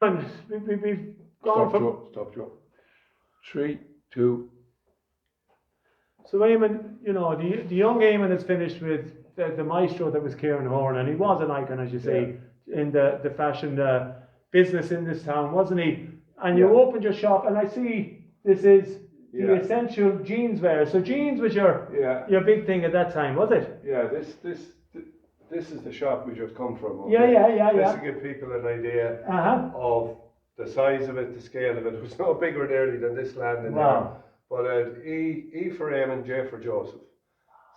And we've gone from. Stop, Joe. 3, 2. So Eamon, the young Eamon has finished with the maestro that was Kieran Horn, and he was an icon, as you say, in the fashion business in this town, wasn't he? And you opened your shop, and I see this is the essential jeans wear. So jeans was your big thing at that time, was it? Yeah, this is the shop we just come from. Okay? Yeah. Just to give people an idea of the size of it, the scale of it. It was no bigger nearly than this land in there. But E for Eamon, J for Joseph.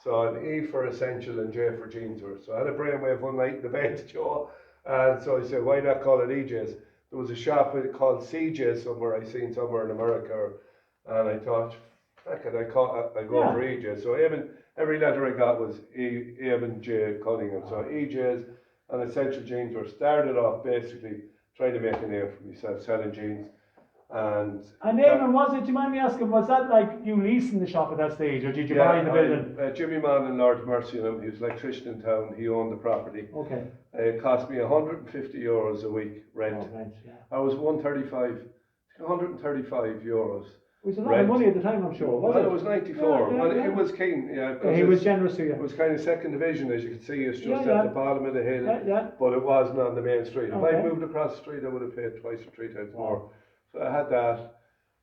So an E for essential and J for jeanswear. So I had a brainwave one night in the bed, Joe. And so I said, why not call it EJ's? There was a shop called CJ's somewhere I seen somewhere in America. And I thought, heck it, I go for EJ's. So Eamon, every letter I got was Eamon J Cunningham. So EJ's and essential jeanswear. Started off basically trying to make a name for myself, selling jeans. And Eamon, was it, do you mind me asking, was that like you leasing the shop at that stage, or did you buy the building? Jimmy Mann and Lord Mercy on him, he was an electrician in town, he owned the property. Okay. It cost me €150 a week rent. I was 135 euros. It was a lot of money at the time, I'm sure, wasn't it? It was 94. It was keen, he was generous to you. It was kind of second division, as you can see, it's just at the bottom of the hill, but it wasn't on the main street. If I moved across the street, I would have paid twice or three times more. So I had that.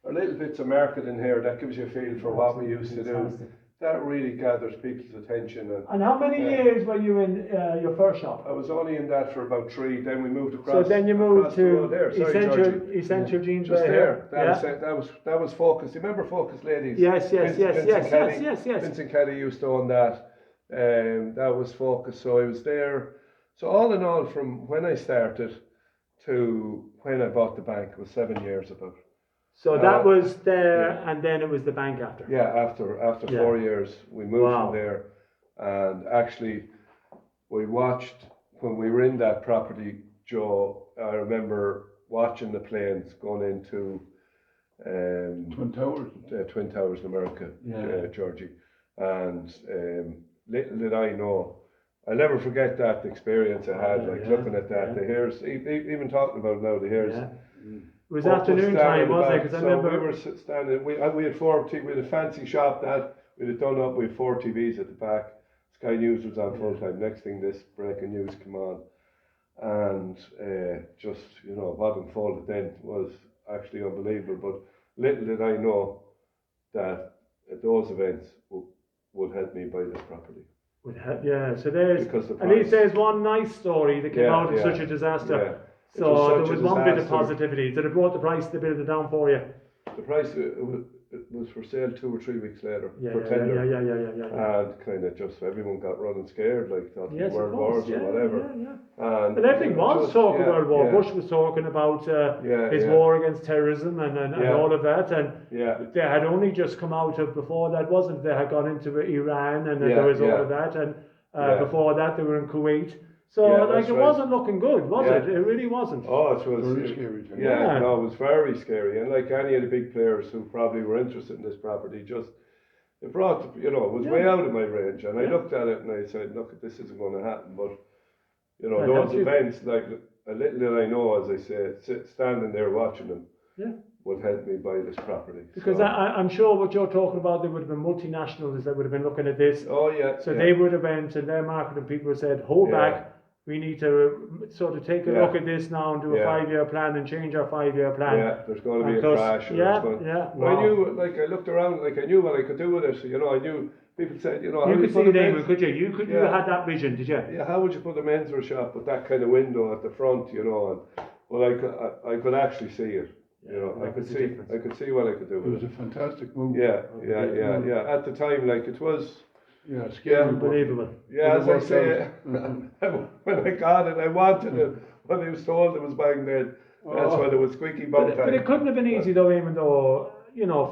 A little bits of marketing here, that gives you a feel for what we used to do. That really gathers people's attention. And how many years were you in your first shop? I was only in that for about 3, then we moved across. So then you moved to essential jeans just there. That was Focus. You remember Focus Ladies? Yes. Vincent Kelly used to own that. That was Focus. So I was there. So all in all, from when I started to when I bought the bank was 7 years about. So that was there, and then it was the bank after. Yeah, after 4 years, we moved from there, and actually, we watched when we were in that property, Joe. I remember watching the planes going into Twin Towers. Twin Towers in America, Georgie, and little did I know. I'll never forget that experience I had, looking at that. The hairs, even talking about it now, the hairs. It was afternoon time, wasn't it? Because I remember we were standing. We had 4 TV. We had a fancy shop that we had done up. We had 4 TVs at the back. Sky News was on full time. Next thing, this breaking news come on, and just what unfolded then was actually unbelievable. But little did I know that those events would help me buy this property. So at least there's one nice story that came out of such a disaster. So there was one bit of positivity. Did it brought the price of the building down for you? The price it was for sale 2 or 3 weeks later for tender. And kind of just everyone got running scared, like thought world wars or whatever. And everything was talking World War. Bush was talking about his war against terrorism and all of that. And they had only just come out of, before that, wasn't they had gone into Iran, and there was all of that. And before that they were in Kuwait. So it wasn't looking good, was it? It really wasn't. Oh, it was very scary. No, it was very scary. And like any of the big players who probably were interested in this property, it brought, it was way out of my range. And I looked at it and I said, look, this isn't going to happen. But, those events, like a little did I know, as I say, standing there watching them, would help me buy this property. Because I'm sure what you're talking about, there would have been multinationals that would have been looking at this. Oh, yeah. So they would have went, and their marketing people said, hold back. We need to sort of take a look at this now and do a 5-year plan and change our 5-year plan. Yeah, there's going to be a crash. I knew, I looked around, I knew what I could do with it. I knew people said, you could see it, Eamon, could you? You had that vision, did you? Yeah, how would you put a menswear shop with that kind of window at the front, and I could actually see it. I could see what I could do with it. It was a fantastic move. Yeah. At the time, it was. Yeah, scary. Unbelievable. Yeah, as I say, when I got it, I wanted it. When I was told it was bang then, that's why there was squeaky bum time. But it couldn't have been easy though, even though,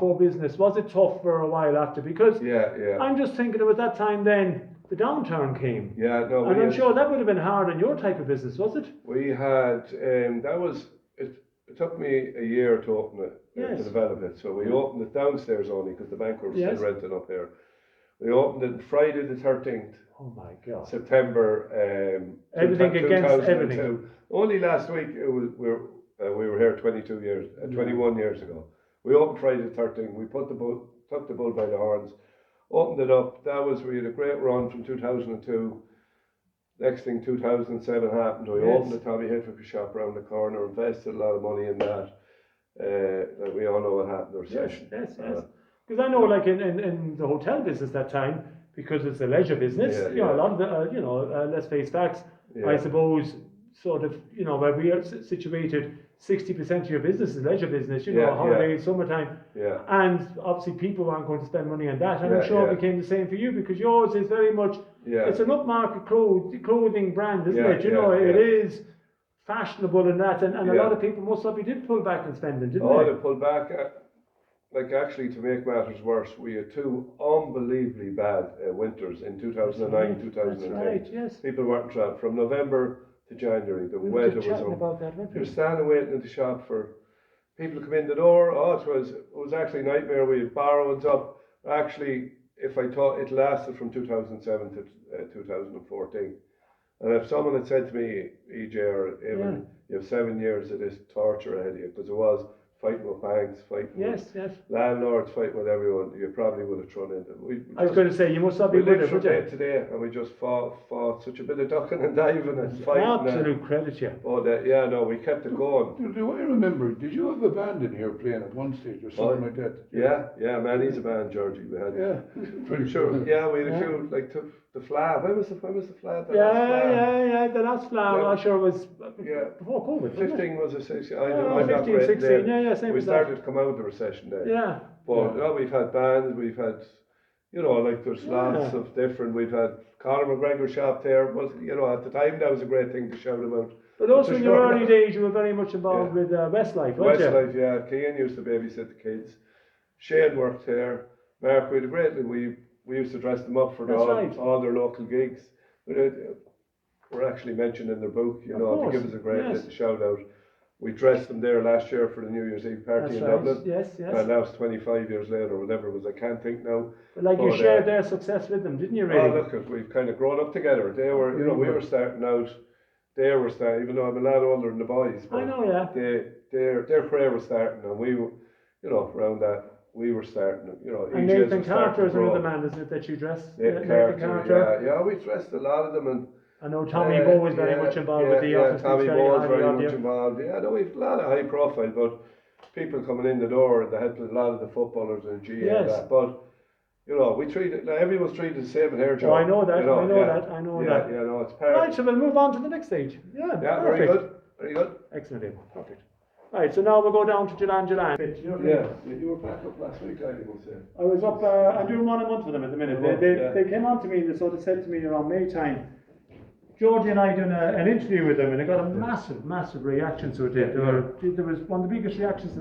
for business. Was it tough for a while after? Because I'm just thinking it was that time then the downturn came. Yeah, no. And I'm sure that would have been hard on your type of business, was it? We had, it took me a year to open it, to develop it. So we opened it downstairs only because the bank were still renting up here. We opened it Friday the 13th. Oh my God. September. Everything against everything. Only last week we were here 21 years ago. We opened Friday the 13th. We took the bull by the horns, opened it up. We had a great run from 2002. Next thing, 2007 happened. We opened the Tommy Hilfiger shop around the corner, invested a lot of money in that. Like we all know what happened, the recession. Yes. Because I know, like in the hotel business that time, because it's a leisure business, a lot of the, let's face facts, I suppose, sort of, where we are situated, 60% of your business is leisure business, holidays, summertime. Yeah. And obviously people aren't going to spend money on that. And I'm sure it became the same for you, because yours is very much, it's an upmarket clothing brand, isn't it? It is fashionable and that, and a lot of people most likely did pull back and spending, didn't they? They pulled back. Like actually, to make matters worse, we had two unbelievably bad winters in 2009, 2010. That's right, yes. People weren't traveling from November to January. The We were weather just was chatting about that, weren't we? You're standing waiting in the shop for people to come in the door. It was actually a nightmare. We had borrowings up. Actually, if I thought it lasted from 2007 to 2014. And if someone had said to me, EJ or Eamon, you have 7 years of this torture ahead of you, because it was fighting with banks, fighting with landlords, fighting with everyone, you probably would have thrown into it. I was going to say, you must not be with good it, would you? Today, and we just fought such a bit of ducking and diving and fighting. Absolute credit, yeah. But we kept it going. Do I remember, did you have a band in here playing at one stage or something like that? Yeah, man, he's a band, Georgie. We had. Yeah, pretty sure. Yeah, we had a few, like the Fla. When was the Fla? The last Fla, I'm sure was before COVID. 15 was a 16. I know, 15, 16, same we as started to come out of the recession then. Yeah. But we've had bands, we've had, like there's lots of different, we've had Conor McGregor shop there, was, at the time that was a great thing to shout about. But also in your early days, you were very much involved with Westlife, weren't you? Westlife, yeah. Cian used to babysit the kids. Shane worked there. Mark, we had a great, we used to dress them up for all their local gigs. We're actually mentioned in their book, to give us a great little shout out. We dressed them there last year for the New Year's Eve party in Dublin. Yes. And now it's 25 years later, whatever it was, I can't think now. But you shared their success with them, didn't you, really? Look, we've kind of grown up together. They were, we were starting out, they were starting, even though I'm a lot older than the boys. I know, yeah. Their career was starting, and we were, around that, we were starting, And Nathan Carter is another man, isn't it, that you dress? Nathan Carter. Yeah, we dressed a lot of them, and I know Tommy Bowe was very much involved with the office. Tommy Bowe was very much involved. Yeah, no, we've a lot of high profile, but people coming in the door, they had a lot of the footballers and GA and that. But we treated everyone's treated the same in here, Joe. I know that. I know that. Yeah, no, it's perfect. Right, so we'll move on to the next stage. Yeah, perfect. Very good. Excellent, perfect. Right, so now we'll go down to Jalan. You were back up last week, I will say. I was up. I'm doing 1 a month with them at the minute. They came on to me and they sort of said to me around May time, Georgie and I done an interview with them, and it got a massive reaction to it. There was one of the biggest reactions